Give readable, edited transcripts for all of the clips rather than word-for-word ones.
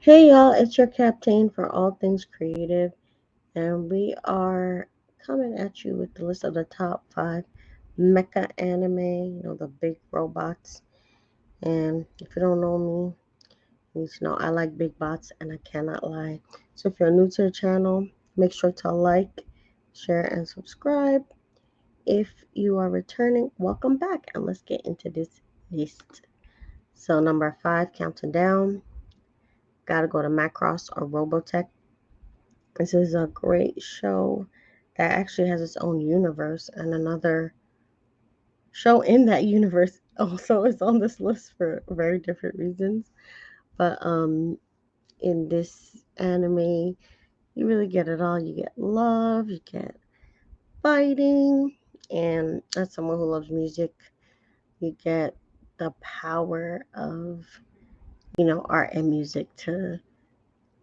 Hey y'all, it's your captain for all things creative, and we are coming at you with the list of the top 5 mecha anime, the big robots. And if you don't know me, you need to know I like big bots and I cannot lie. So if you're new to the channel, make sure to like, share, and subscribe. If you are returning, welcome back, and let's get into this list. So, number 5, counting down, gotta go to Macross or Robotech. This is a great show that actually has its own universe, and another show in that universe also is on this list for very different reasons. But in this anime, you really get it all. You get love, you get fighting, and as someone who loves music, you get the power of art and music to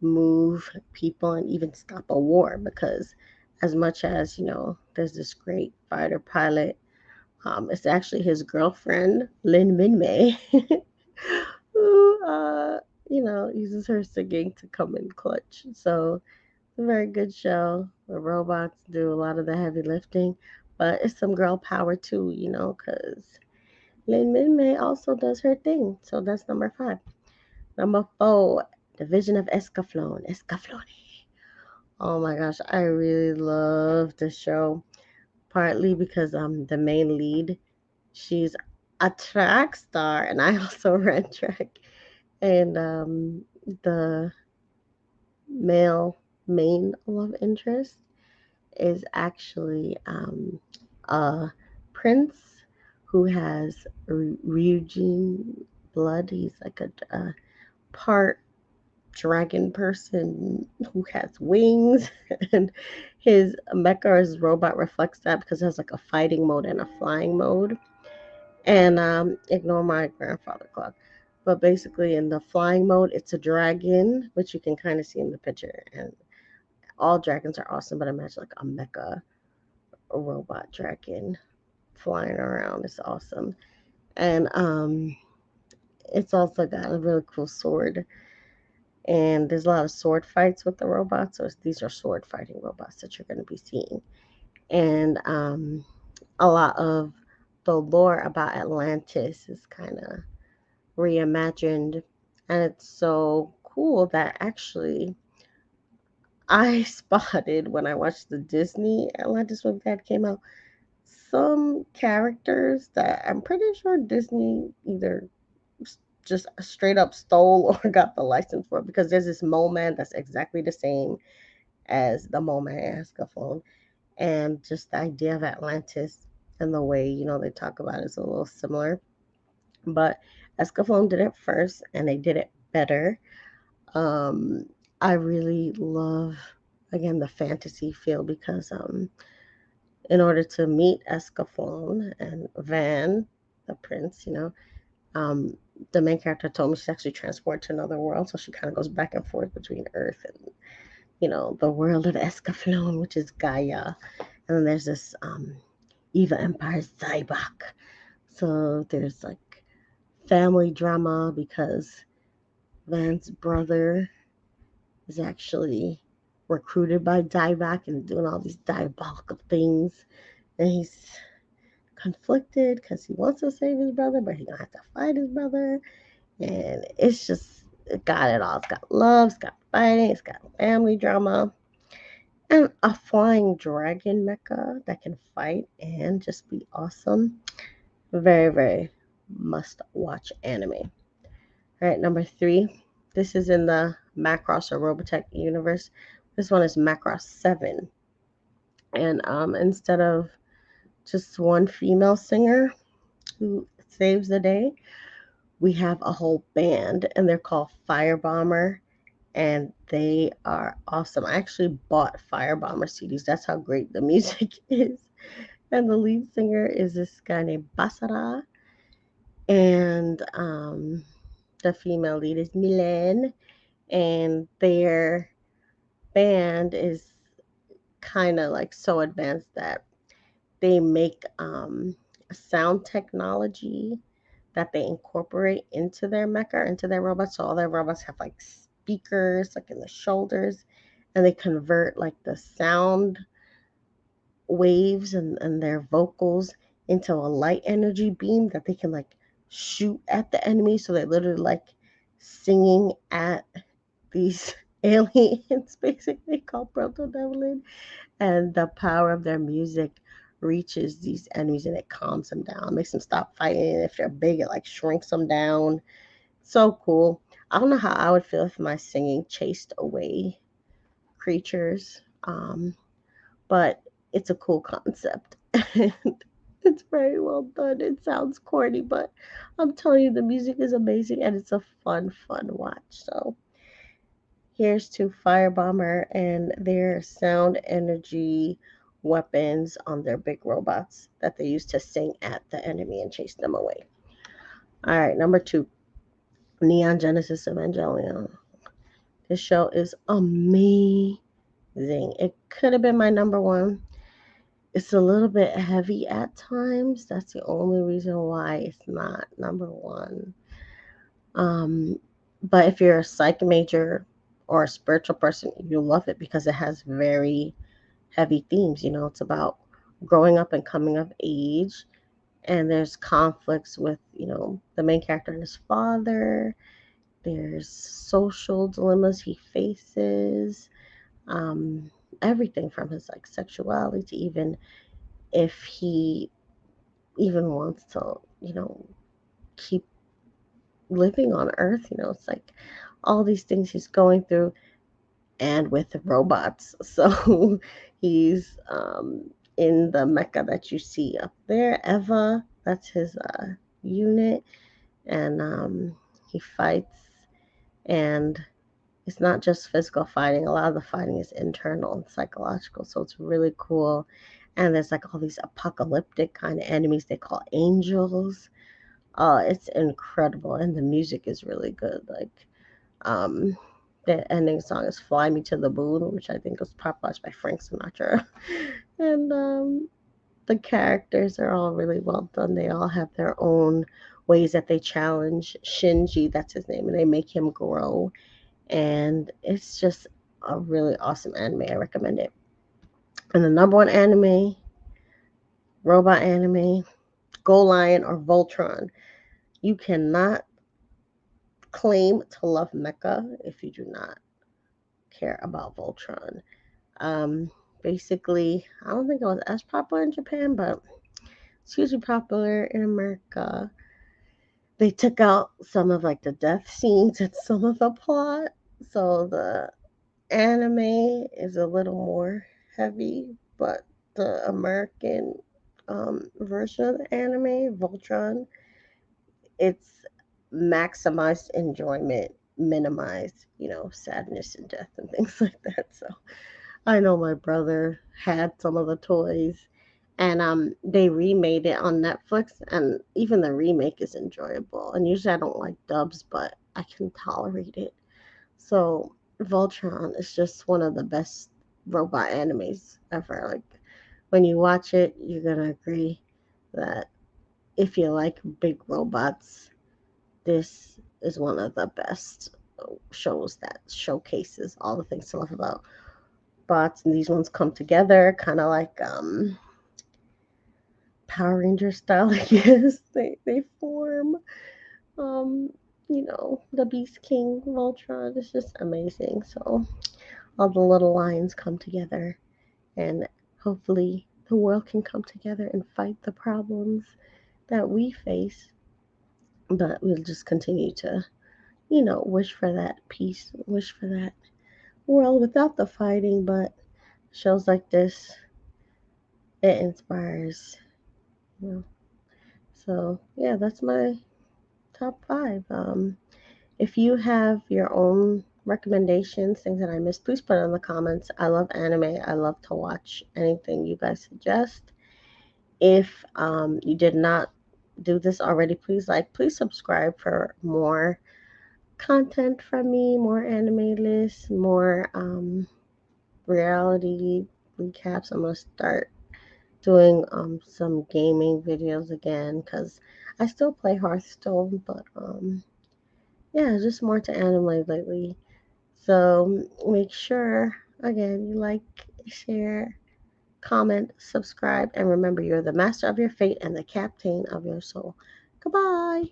move people and even stop a war, because as much as there's this great fighter pilot, it's actually his girlfriend Lin Minmay who uses her singing to come in clutch. So it's a very good show. The robots do a lot of the heavy lifting, but it's some girl power too, because Lin Minmay also does her thing. So that's number 5. Number 4, Division of Escaflowne. Escaflowne. Oh my gosh, I really love the show. Partly because the main lead, she's a track star, and I also ran track. And the male main love interest is actually a prince who has Ryujin blood. He's like a part dragon person who has wings, and his mecha or his robot reflects that because it has like a fighting mode and a flying mode. And ignore my grandfather clock. But basically, in the flying mode, it's a dragon, which you can kind of see in the picture. And all dragons are awesome, but imagine like a mecha robot dragon flying around. It's awesome. And it's also got a really cool sword, and there's a lot of sword fights with the robots. So these are sword fighting robots that you're going to be seeing, and a lot of the lore about Atlantis is kind of reimagined, and it's so cool that actually I spotted when I watched the Disney Atlantis movie that came out some characters that I'm pretty sure Disney either just straight up stole or got the license for, because there's this mole man that's exactly the same as the moment in Escaflowne. And just the idea of Atlantis and the way, they talk about it is a little similar. But Escaflowne did it first and they did it better. Um, I really love, again, the fantasy feel, because in order to meet Escaflowne and Van, the prince, um, the main character told me she's actually transported to another world. So she kind of goes back and forth between Earth and the world of Escaflowne, which is Gaia. And then there's this Eva Empire Zybok. So there's like family drama because Van's brother is actually recruited by Zybok and doing all these diabolical things. And he's conflicted because he wants to save his brother, but he's gonna have to fight his brother. And it's just, it got it all. It's got love, it's got fighting, it's got family drama, and a flying dragon mecha that can fight and just be awesome. Very, very must watch anime. All right, number 3. This is in the Macross or Robotech universe. This one is Macross 7. And instead of just one female singer who saves the day, we have a whole band, and they're called Firebomber, and they are awesome. I actually bought Firebomber CDs. That's how great the music is. And the lead singer is this guy named Basara, and the female lead is Milan, and their band is kind of like so advanced that they make sound technology that they incorporate into their mecha, into their robots. So all their robots have like speakers like in the shoulders, and they convert like the sound waves and their vocals into a light energy beam that they can like shoot at the enemy. So they're literally like singing at these aliens, basically called Proto Devlin, and the power of their music reaches these enemies and it calms them down, makes them stop fighting. And if they're big, it like shrinks them down. So cool. I don't know how I would feel if my singing chased away creatures, but it's a cool concept. And it's very well done. It sounds corny, but I'm telling you, the music is amazing and it's a fun watch. So here's to Firebomber and their sound energy weapons on their big robots that they use to sing at the enemy and chase them away. All right, number 2, Neon Genesis Evangelion. This show is amazing. It could have been my number 1. It's a little bit heavy at times. That's the only reason why it's not number 1. Um, but if you're a psych major or a spiritual person, you'll love it because it has very heavy themes. You know, it's about growing up and coming of age, and there's conflicts with, the main character and his father. There's social dilemmas he faces, um, everything from his like sexuality to even if he even wants to, keep living on Earth. It's like all these things he's going through, and with robots. So he's in the mecha that you see up there, Eva. That's his unit, and he fights, and it's not just physical fighting. A lot of the fighting is internal and psychological, so it's really cool. And there's like all these apocalyptic kind of enemies they call angels. It's incredible, and the music is really good. Like, um, the ending song is "Fly Me to the Moon," which I think was popularized by Frank Sinatra. And the characters are all really well done. They all have their own ways that they challenge Shinji, that's his name, and they make him grow. And it's just a really awesome anime. I recommend it. And the number 1 anime, robot anime, Go Lion or Voltron. You cannot claim to love Mecha if you do not care about Voltron. Um, Basically, I don't think it was as popular in Japan, but it's hugely popular in America. They took out some of like the death scenes and some of the plot, so the anime is a little more heavy, but the American version of the anime, Voltron, it's maximized enjoyment, minimized, sadness and death and things like that. So I know my brother had some of the toys, and they remade it on Netflix, and even the remake is enjoyable. And usually I don't like dubs, but I can tolerate it. So Voltron is just one of the best robot animes ever. Like, when you watch it, you're gonna agree that if you like big robots, this is one of the best shows that showcases all the things to love about bots. And these ones come together kind of like Power Ranger style, I guess. They form, um the Beast King Voltron is just amazing. So all the little lines come together, and hopefully the world can come together and fight the problems that we face. But we'll just continue to, wish for that peace, wish for that world without the fighting. But shows like this, it inspires, you know. So yeah, that's my top 5. If you have your own recommendations, things that I missed, please put it in the comments. I love anime. I love to watch anything you guys suggest. If you did not do this already, please subscribe for more content from me, more anime lists, more reality recaps. I'm gonna start doing some gaming videos again because I still play Hearthstone, but yeah, just more to anime lately. So make sure, again, you like, share, comment, subscribe, and remember you're the master of your fate and the captain of your soul. Goodbye.